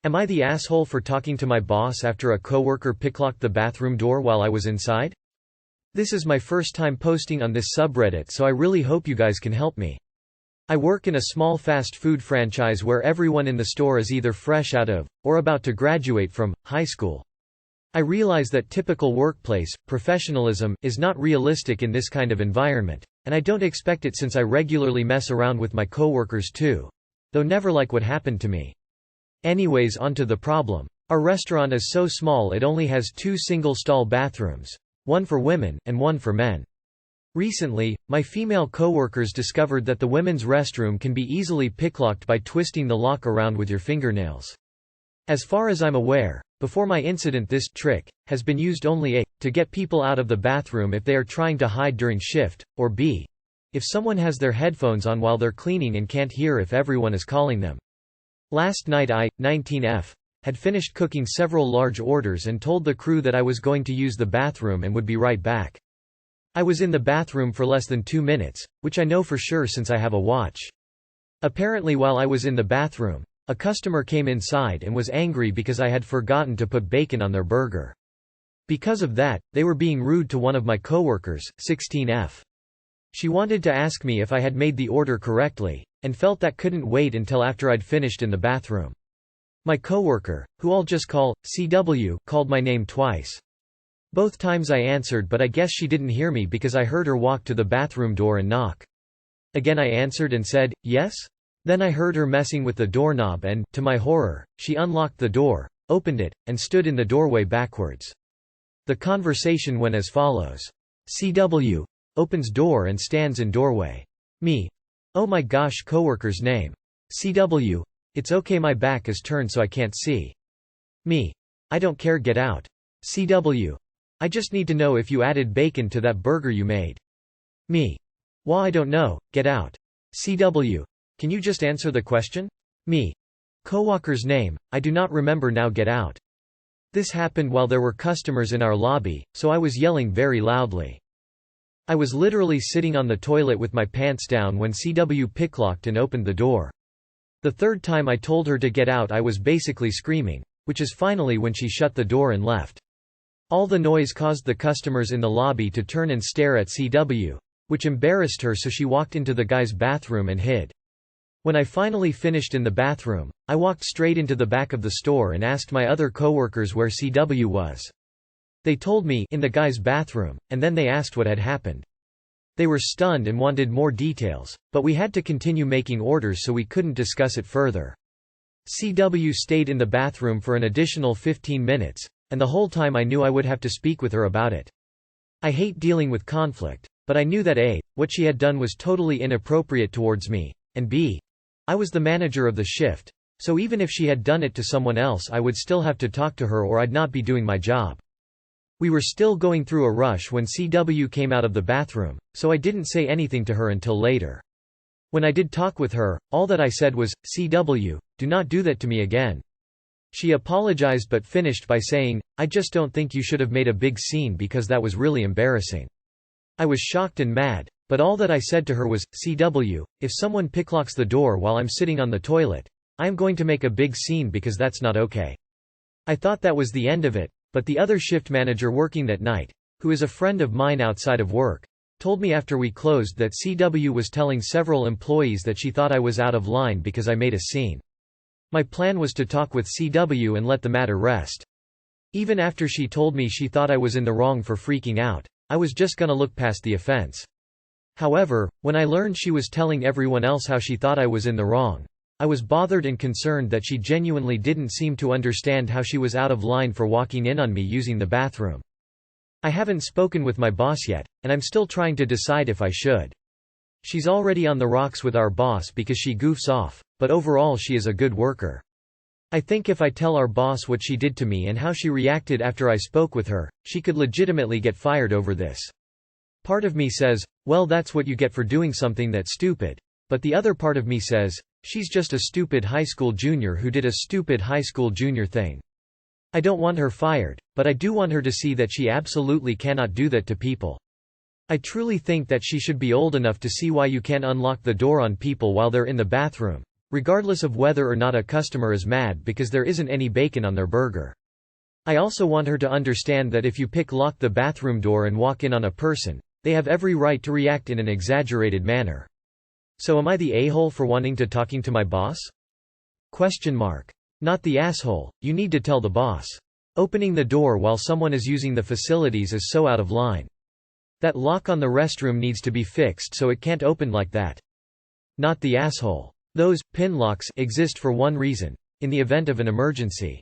Am I the asshole for talking to my boss after a coworker picklocked the bathroom door while I was inside? This is my first time posting on this subreddit, so I really hope you guys can help me. I work in a small fast food franchise where everyone in the store is either fresh out of, or about to graduate from, high school. I realize that typical workplace professionalism is not realistic in this kind of environment, and I don't expect it since I regularly mess around with my coworkers too, though never like what happened to me. Anyways, onto the problem. Our restaurant is so small it only has 2 single-stall bathrooms, one for women and one for men. Recently, my female coworkers discovered that the women's restroom can be easily picklocked by twisting the lock around with your fingernails. As far as I'm aware, before my incident this trick has been used only a. to get people out of the bathroom if they are trying to hide during shift, or b. if someone has their headphones on while they're cleaning and can't hear if everyone is calling them. Last night I, 19F, had finished cooking several large orders and told the crew that I was going to use the bathroom and would be right back. I was in the bathroom for less than 2 minutes, which I know for sure since I have a watch. Apparently while I was in the bathroom, a customer came inside and was angry because I had forgotten to put bacon on their burger. Because of that, they were being rude to one of my coworkers, 16F. She wanted to ask me if I had made the order correctly, and felt that couldn't wait until after I'd finished in the bathroom. My coworker, who I'll just call CW, called my name twice. Both times I answered, but I guess she didn't hear me because I heard her walk to the bathroom door and knock. Again I answered and said, yes? Then I heard her messing with the doorknob and, to my horror, she unlocked the door, opened it, and stood in the doorway backwards. The conversation went as follows. CW opens door and stands in doorway. Me. Oh my gosh, coworker's name. CW. It's okay, my back is turned so I can't see. Me. I don't care, get out. CW. I just need to know if you added bacon to that burger you made. Me. Well, I don't know, get out. CW. Can you just answer the question? Me. Coworker's name, I do not remember now, get out. This happened while there were customers in our lobby, so I was yelling very loudly. I was literally sitting on the toilet with my pants down when CW picklocked and opened the door. The third time I told her to get out I was basically screaming, which is finally when she shut the door and left. All the noise caused the customers in the lobby to turn and stare at CW, which embarrassed her, so she walked into the guy's bathroom and hid. When I finally finished in the bathroom, I walked straight into the back of the store and asked my other coworkers where CW was. They told me in the guy's bathroom, and then they asked what had happened. They were stunned and wanted more details, but we had to continue making orders so we couldn't discuss it further. CW stayed in the bathroom for an additional 15 minutes, and the whole time I knew I would have to speak with her about it. I hate dealing with conflict, but I knew that A, what she had done was totally inappropriate towards me, and B, I was the manager of the shift, so even if she had done it to someone else I would still have to talk to her or I'd not be doing my job. We were still going through a rush when CW came out of the bathroom, so I didn't say anything to her until later. When I did talk with her, all that I said was, CW, do not do that to me again. She apologized but finished by saying, I just don't think you should have made a big scene because that was really embarrassing. I was shocked and mad, but all that I said to her was, CW, if someone picklocks the door while I'm sitting on the toilet, I am going to make a big scene because that's not okay. I thought that was the end of it, but the other shift manager working that night, who is a friend of mine outside of work, told me after we closed that CW was telling several employees that she thought I was out of line because I made a scene. My plan was to talk with CW and let the matter rest. Even after she told me she thought I was in the wrong for freaking out, I was just gonna look past the offense. However, when I learned she was telling everyone else how she thought I was in the wrong, I was bothered and concerned that she genuinely didn't seem to understand how she was out of line for walking in on me using the bathroom. I haven't spoken with my boss yet, and I'm still trying to decide if I should. She's already on the rocks with our boss because she goofs off, but overall she is a good worker. I think if I tell our boss what she did to me and how she reacted after I spoke with her, she could legitimately get fired over this. Part of me says, well, that's what you get for doing something that's stupid, but the other part of me says, she's just a stupid high school junior who did a stupid high school junior thing. I don't want her fired, but I do want her to see that she absolutely cannot do that to people. I truly think that she should be old enough to see why you can't unlock the door on people while they're in the bathroom, regardless of whether or not a customer is mad because there isn't any bacon on their burger. I also want her to understand that if you pick-lock the bathroom door and walk in on a person, they have every right to react in an exaggerated manner. So am I the a-hole for wanting to talking to my boss? Not the asshole, you need to tell the boss. Opening the door while someone is using the facilities is so out of line. That lock on the restroom needs to be fixed so it can't open like that. Not the asshole. Those pin locks exist for one reason: in the event of an emergency.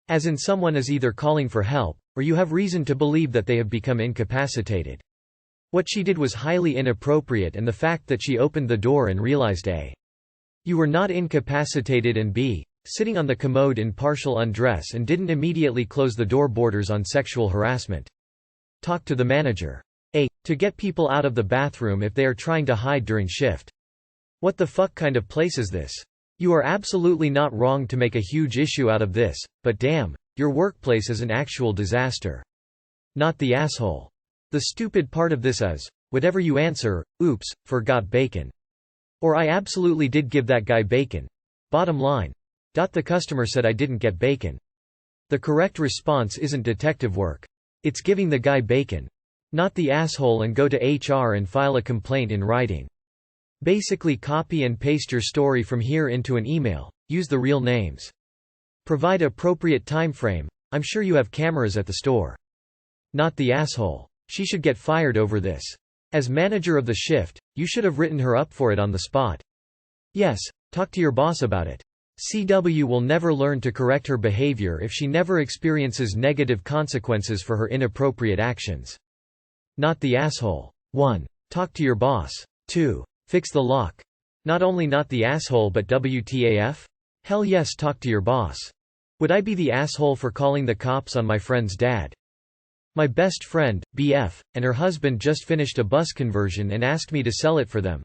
As in someone is either calling for help, or you have reason to believe that they have become incapacitated. What she did was highly inappropriate, and the fact that she opened the door and realized A. You were not incapacitated and B. Sitting on the commode in partial undress and didn't immediately close the door borders on sexual harassment. Talk to the manager. A. To get people out of the bathroom if they are trying to hide during shift. What the fuck kind of place is this? You are absolutely not wrong to make a huge issue out of this, but damn, your workplace is an actual disaster. Not the asshole. The stupid part of this is, whatever you answer, oops, forgot bacon. Or I absolutely did give that guy bacon. Bottom line. The customer said I didn't get bacon. The correct response isn't detective work. It's giving the guy bacon. Not the asshole and go to HR and file a complaint in writing. Basically copy and paste your story from here into an email. Use the real names. Provide appropriate time frame. I'm sure you have cameras at the store. Not the asshole. She should get fired over this. As manager of the shift, you should have written her up for it on the spot. Yes, talk to your boss about it. CW will never learn to correct her behavior if she never experiences negative consequences for her inappropriate actions. Not the asshole. 1. Talk to your boss. 2. Fix the lock. Not only not the asshole but WTAF? Hell yes, talk to your boss. Would I be the asshole for calling the cops on my friend's dad? My best friend, BF, and her husband just finished a bus conversion and asked me to sell it for them.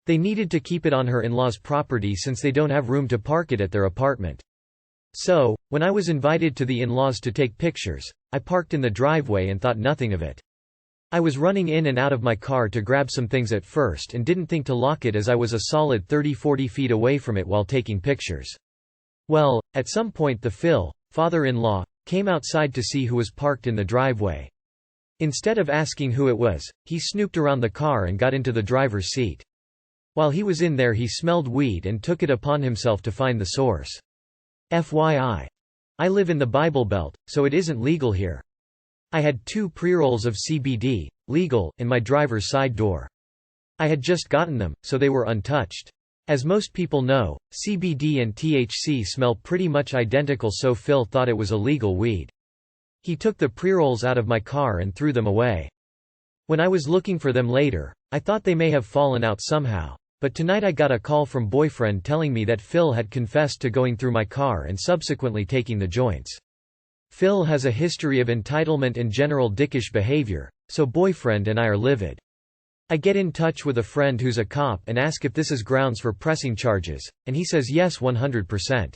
They needed to keep it on her in-laws' property since they don't have room to park it at their apartment. So, when I was invited to the in-laws to take pictures, I parked in the driveway and thought nothing of it. I was running in and out of my car to grab some things at first and didn't think to lock it as I was a solid 30–40 feet away from it while taking pictures. Well, at some point the father-in-law, came outside to see who was parked in the driveway. Instead of asking who it was, he snooped around the car and got into the driver's seat. While he was in there he smelled weed and took it upon himself to find the source. FYI. I live in the Bible Belt, so it isn't legal here. I had 2 pre-rolls of CBD, legal, in my driver's side door. I had just gotten them, so they were untouched. As most people know, CBD and THC smell pretty much identical, so Phil thought it was illegal weed. He took the pre-rolls out of my car and threw them away. When I was looking for them later, I thought they may have fallen out somehow. But tonight I got a call from boyfriend telling me that Phil had confessed to going through my car and subsequently taking the joints. Phil has a history of entitlement and general dickish behavior, so boyfriend and I are livid. I get in touch with a friend who's a cop and ask if this is grounds for pressing charges, and he says yes 100%.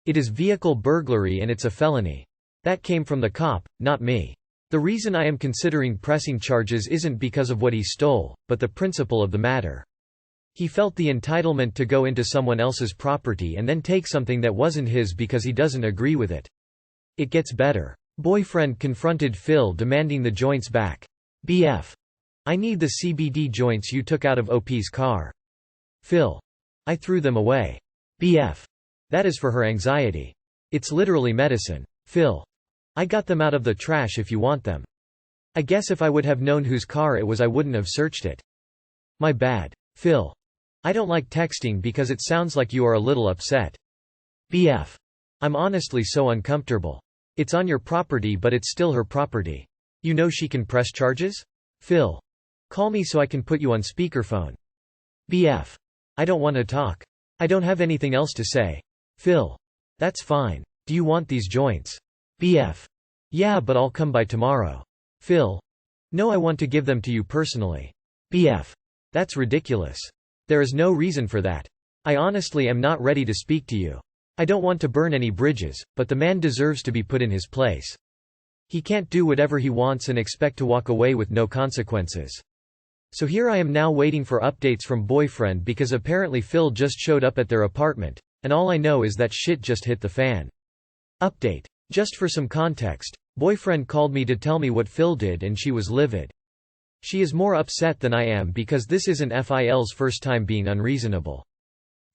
It is vehicle burglary and it's a felony. That came from the cop, not me. The reason I am considering pressing charges isn't because of what he stole, but the principle of the matter. He felt the entitlement to go into someone else's property and then take something that wasn't his because he doesn't agree with it. It gets better. Boyfriend confronted Phil demanding the joints back. BF. I need the CBD joints you took out of OP's car. Phil. I threw them away. BF. That is for her anxiety. It's literally medicine. Phil. I got them out of the trash if you want them. I guess if I would have known whose car it was I wouldn't have searched it. My bad. Phil. I don't like texting because it sounds like you are a little upset. BF. I'm honestly so uncomfortable. It's on your property but it's still her property. You know she can press charges? Phil. Call me so I can put you on speakerphone. BF. I don't want to talk. I don't have anything else to say. Phil. That's fine. Do you want these joints? BF. Yeah, but I'll come by tomorrow. Phil. No, I want to give them to you personally. BF. That's ridiculous. There is no reason for that. I honestly am not ready to speak to you. I don't want to burn any bridges, but the man deserves to be put in his place. He can't do whatever he wants and expect to walk away with no consequences. So here I am now waiting for updates from boyfriend because apparently Phil just showed up at their apartment, and all I know is that shit just hit the fan. Update. Just for some context, boyfriend called me to tell me what Phil did and she was livid. She is more upset than I am because this isn't Phil's first time being unreasonable.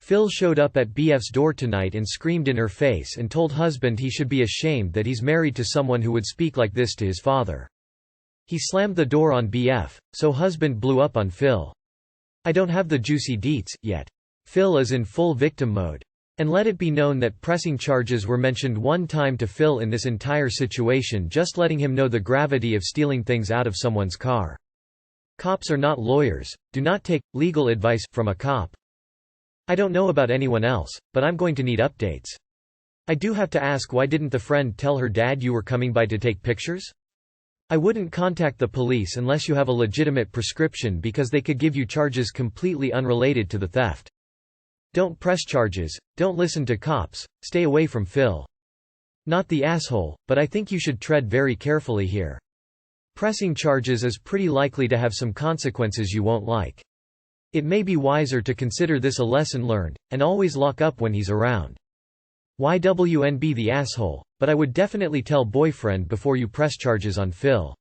Phil showed up at BF's door tonight and screamed in her face and told husband he should be ashamed that he's married to someone who would speak like this to his father. He slammed the door on BF, so husband blew up on Phil. I don't have the juicy deets yet. Phil is in full victim mode. And let it be known that pressing charges were mentioned one time to Phil in this entire situation, just letting him know the gravity of stealing things out of someone's car. Cops are not lawyers, do not take legal advice from a cop. I don't know about anyone else, but I'm going to need updates. I do have to ask, why didn't the friend tell her dad you were coming by to take pictures? I wouldn't contact the police unless you have a legitimate prescription because they could give you charges completely unrelated to the theft. Don't press charges, don't listen to cops, stay away from Phil. Not the asshole, but I think you should tread very carefully here. Pressing charges is pretty likely to have some consequences you won't like. It may be wiser to consider this a lesson learned, and always lock up when he's around. YWNB the asshole, but I would definitely tell boyfriend before you press charges on Phil.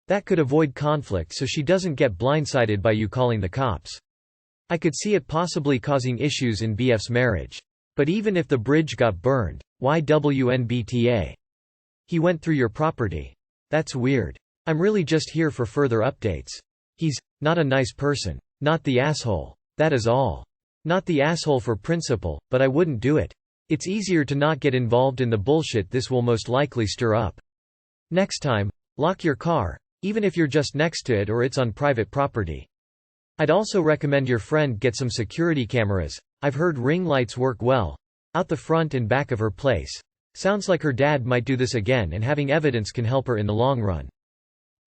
That could avoid conflict so she doesn't get blindsided by you calling the cops. I could see it possibly causing issues in BF's marriage. But even if the bridge got burned, YWNBTA? He went through your property. That's weird. I'm really just here for further updates. He's not a nice person. Not the asshole. That is all. Not the asshole for principle, but I wouldn't do it. It's easier to not get involved in the bullshit this will most likely stir up. Next time, lock your car, even if you're just next to it or it's on private property. I'd also recommend your friend get some security cameras. I've heard ring lights work well. Out the front and back of her place. Sounds like her dad might do this again, and having evidence can help her in the long run.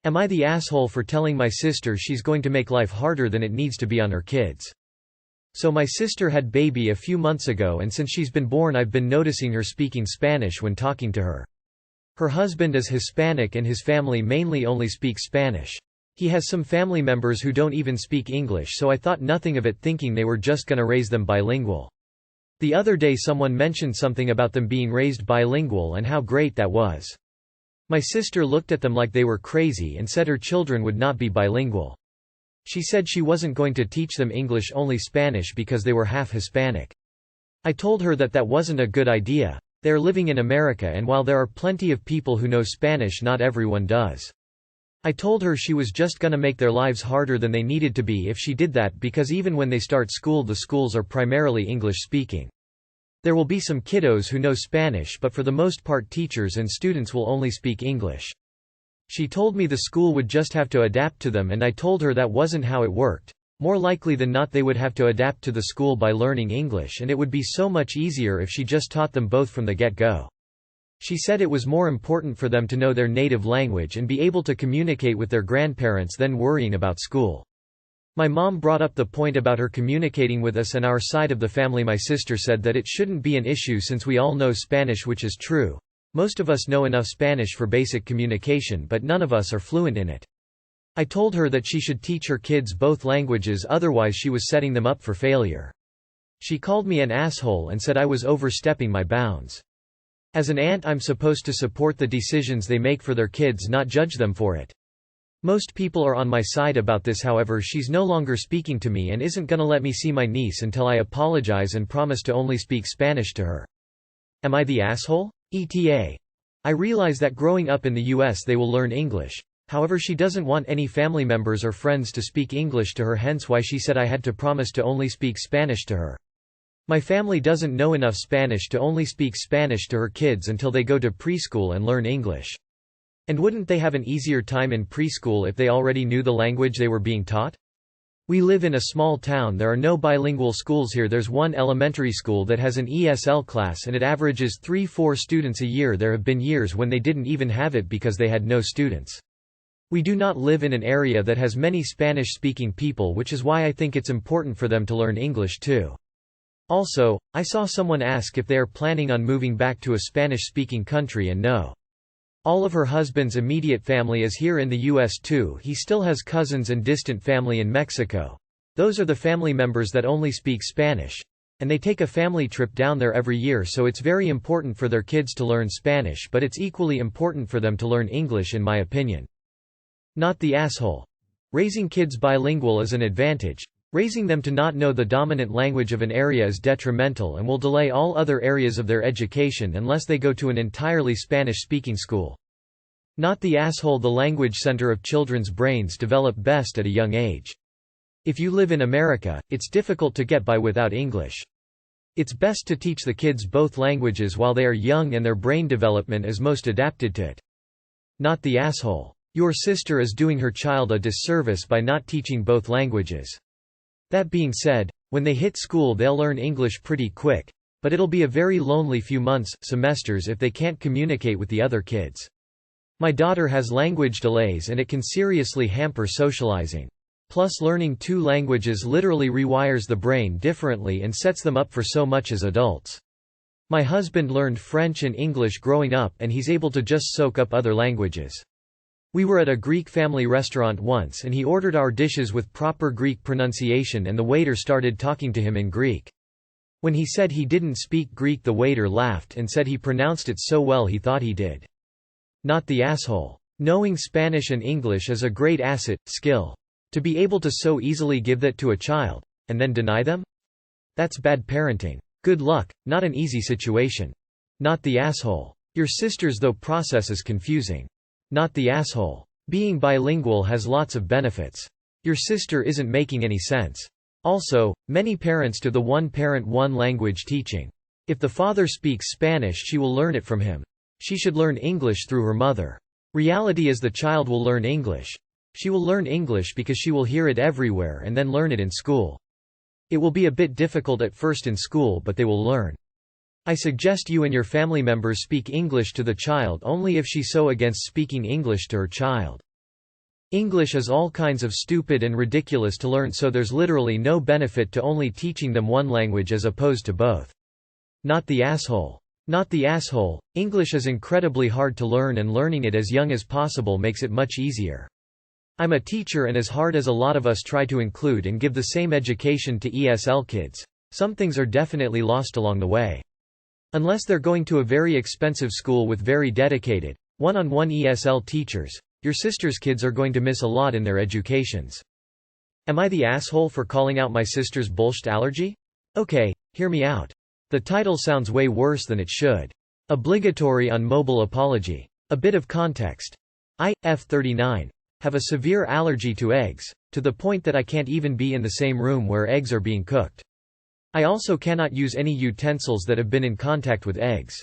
Am I the asshole for telling my sister she's going to make life harder than it needs to be on her kids? So my sister had baby a few months ago, and since she's been born I've been noticing her speaking Spanish when talking to her. Her husband is Hispanic and his family mainly only speaks Spanish. He has some family members who don't even speak English, so I thought nothing of it, thinking they were just gonna raise them bilingual. The other day someone mentioned something about them being raised bilingual and how great that was. My sister looked at them like they were crazy and said her children would not be bilingual. She said she wasn't going to teach them English, only Spanish, because they were half Hispanic. I told her that that wasn't a good idea. They're living in America, and while there are plenty of people who know Spanish, not everyone does. I told her she was just gonna make their lives harder than they needed to be if she did that, because even when they start school the schools are primarily English speaking. There will be some kiddos who know Spanish, but for the most part teachers and students will only speak English. She told me the school would just have to adapt to them, and I told her that wasn't how it worked. More likely than not they would have to adapt to the school by learning English, and it would be so much easier if she just taught them both from the get-go. She said it was more important for them to know their native language and be able to communicate with their grandparents than worrying about school. My mom brought up the point about her communicating with us and our side of the family. My sister said that it shouldn't be an issue since we all know Spanish, which is true. Most of us know enough Spanish for basic communication, but none of us are fluent in it. I told her that she should teach her kids both languages, otherwise she was setting them up for failure. She called me an asshole and said I was overstepping my bounds. As an aunt, I'm supposed to support the decisions they make for their kids, not judge them for it. Most people are on my side about this, however she's no longer speaking to me and isn't gonna let me see my niece until I apologize and promise to only speak Spanish to her. Am I the asshole? ETA. I realize that growing up in the US they will learn English. However, she doesn't want any family members or friends to speak English to her, hence why she said I had to promise to only speak Spanish to her. My family doesn't know enough Spanish to only speak Spanish to her kids until they go to preschool and learn English. And wouldn't they have an easier time in preschool if they already knew the language they were being taught? We live in a small town. There are no bilingual schools here. There's one elementary school that has an ESL class and it averages 3-4 students a year. There have been years when they didn't even have it because they had no students. We do not live in an area that has many Spanish-speaking people, which is why I think it's important for them to learn English too. Also, I saw someone ask if they are planning on moving back to a Spanish-speaking country, and no. All of her husband's immediate family is here in the US too. He still has cousins and distant family in Mexico. Those are the family members that only speak Spanish. And they take a family trip down there every year, so it's very important for their kids to learn Spanish, but it's equally important for them to learn English in my opinion. Not the asshole. Raising kids bilingual is an advantage. Raising them to not know the dominant language of an area is detrimental and will delay all other areas of their education unless they go to an entirely Spanish-speaking school. Not the asshole. The language center of children's brains develop best at a young age. If you live in America, it's difficult to get by without English. It's best to teach the kids both languages while they are young and their brain development is most adapted to it. Not the asshole. Your sister is doing her child a disservice by not teaching both languages. That being said, when they hit school they'll learn English pretty quick, but it'll be a very lonely few months, semesters if they can't communicate with the other kids. My daughter has language delays and it can seriously hamper socializing. Plus, learning two languages literally rewires the brain differently and sets them up for so much as adults. My husband learned French and English growing up and he's able to just soak up other languages. We were at a Greek family restaurant once and he ordered our dishes with proper Greek pronunciation and the waiter started talking to him in Greek. When he said he didn't speak Greek, the waiter laughed and said he pronounced it so well he thought he did. Not the asshole. Knowing Spanish and English is a great asset, skill. To be able to so easily give that to a child, and then deny them? That's bad parenting. Good luck, not an easy situation. Not the asshole. Your sister's though process is confusing. Not the asshole. Being bilingual has lots of benefits. Your sister isn't making any sense. Also, many parents do the one-parent one-language teaching. If the father speaks Spanish, she will learn it from him. She should learn English through her mother. Reality is the child will learn English. She will learn English because she will hear it everywhere and then learn it in school. It will be a bit difficult at first in school, but they will learn. I suggest you and your family members speak English to the child only if she's so against speaking English to her child. English is all kinds of stupid and ridiculous to learn, so there's literally no benefit to only teaching them one language as opposed to both. Not the asshole. Not the asshole. English is incredibly hard to learn and learning it as young as possible makes it much easier. I'm a teacher and as hard as a lot of us try to include and give the same education to ESL kids, some things are definitely lost along the way. Unless they're going to a very expensive school with very dedicated, one-on-one ESL teachers, your sister's kids are going to miss a lot in their educations. Am I the asshole for calling out my sister's bullsht allergy? Okay, hear me out. The title sounds way worse than it should. Obligatory on mobile apology. A bit of context. I, F39. Have a severe allergy to eggs, to the point that I can't even be in the same room where eggs are being cooked. I also cannot use any utensils that have been in contact with eggs.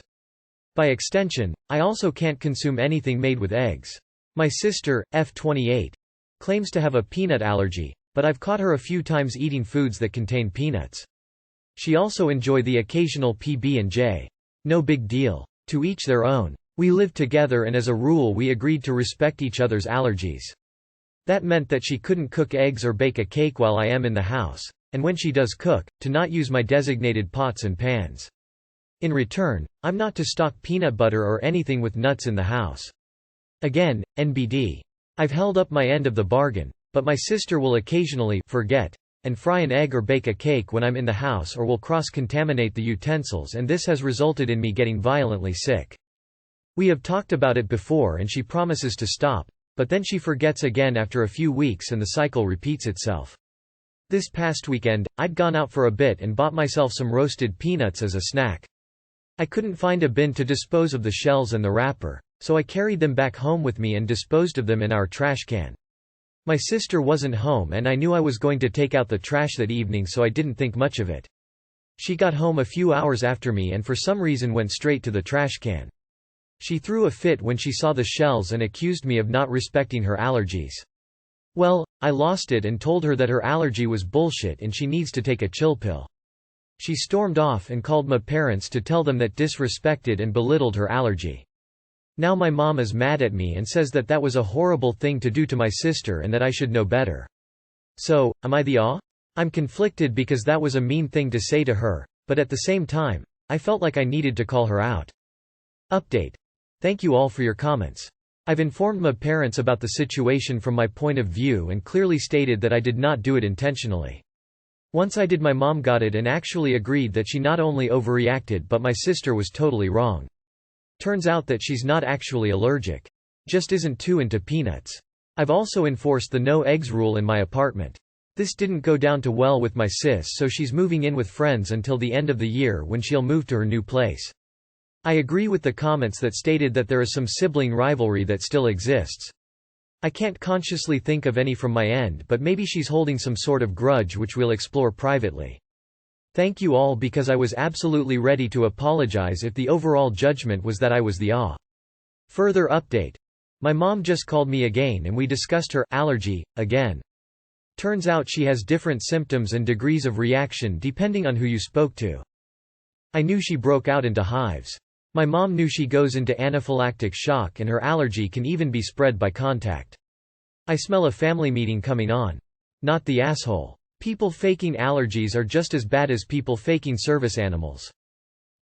By extension, I also can't consume anything made with eggs. My sister, F28, claims to have a peanut allergy, but I've caught her a few times eating foods that contain peanuts. She also enjoys the occasional PB&J. No big deal. To each their own. We lived together and as a rule we agreed to respect each other's allergies. That meant that she couldn't cook eggs or bake a cake while I am in the house, and when she does cook, to not use my designated pots and pans. In return, I'm not to stock peanut butter or anything with nuts in the house. Again, NBD. I've held up my end of the bargain, but my sister will occasionally forget and fry an egg or bake a cake when I'm in the house or will cross-contaminate the utensils, and this has resulted in me getting violently sick. We have talked about it before and she promises to stop, but then she forgets again after a few weeks and the cycle repeats itself. This past weekend, I'd gone out for a bit and bought myself some roasted peanuts as a snack. I couldn't find a bin to dispose of the shells and the wrapper, so I carried them back home with me and disposed of them in our trash can. My sister wasn't home and I knew I was going to take out the trash that evening, so I didn't think much of it. She got home a few hours after me and for some reason went straight to the trash can. She threw a fit when she saw the shells and accused me of not respecting her allergies. Well, I lost it and told her that her allergy was bullshit and she needs to take a chill pill. She stormed off and called my parents to tell them that disrespected and belittled her allergy. Now my mom is mad at me and says that that was a horrible thing to do to my sister and that I should know better. So, am I the aw? I'm conflicted because that was a mean thing to say to her, but at the same time, I felt like I needed to call her out. Update. Thank you all for your comments. I've informed my parents about the situation from my point of view and clearly stated that I did not do it intentionally. Once I did, my mom got it and actually agreed that she not only overreacted but my sister was totally wrong. Turns out that she's not actually allergic. Just isn't too into peanuts. I've also enforced the no eggs rule in my apartment. This didn't go down too well with my sis, so she's moving in with friends until the end of the year when she'll move to her new place. I agree with the comments that stated that there is some sibling rivalry that still exists. I can't consciously think of any from my end, but maybe she's holding some sort of grudge which we'll explore privately. Thank you all, because I was absolutely ready to apologize if the overall judgment was that I was the Further update. My mom just called me again and we discussed her allergy again. Turns out she has different symptoms and degrees of reaction depending on who you spoke to. I knew she broke out into hives. My mom knew she goes into anaphylactic shock and her allergy can even be spread by contact. I smell a family meeting coming on. Not the asshole. People faking allergies are just as bad as people faking service animals.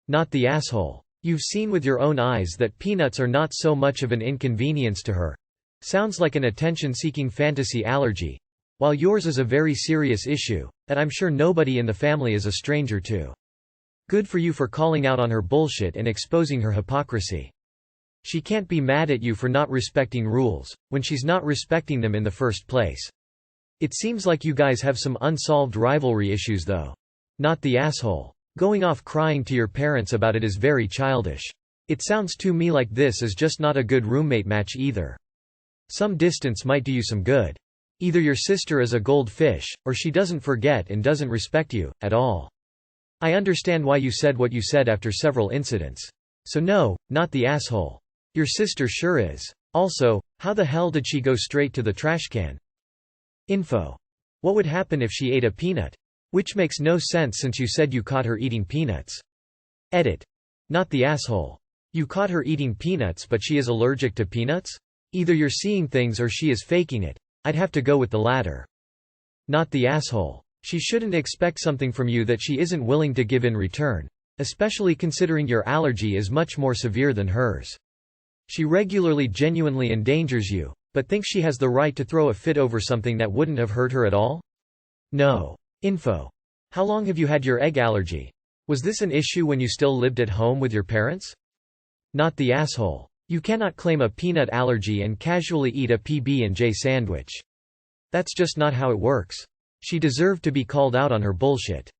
Not the asshole. You've seen with your own eyes that peanuts are not so much of an inconvenience to her. Sounds like an attention-seeking fantasy allergy. While yours is a very serious issue, that I'm sure nobody in the family is a stranger to. Good for you for calling out on her bullshit and exposing her hypocrisy. She can't be mad at you for not respecting rules, when she's not respecting them in the first place. It seems like you guys have some unsolved rivalry issues though. Not the asshole. Going off crying to your parents about it is very childish. It sounds to me like this is just not a good roommate match either. Some distance might do you some good. Either your sister is a goldfish, or she doesn't forget and doesn't respect you, at all. I understand why you said what you said after several incidents. So no, not the asshole. Your sister sure is. Also, how the hell did she go straight to the trash can? Info. What would happen if she ate a peanut? Which makes no sense since you said you caught her eating peanuts. Edit. Not the asshole. You caught her eating peanuts but she is allergic to peanuts? Either you're seeing things or she is faking it. I'd have to go with the latter. Not the asshole. She shouldn't expect something from you that she isn't willing to give in return, especially considering your allergy is much more severe than hers. She regularly genuinely endangers you, but thinks she has the right to throw a fit over something that wouldn't have hurt her at all? No. Info. How long have you had your egg allergy? Was this an issue when you still lived at home with your parents? Not the asshole. You cannot claim a peanut allergy and casually eat a PB&J sandwich. That's just not how it works. She deserved to be called out on her bullshit.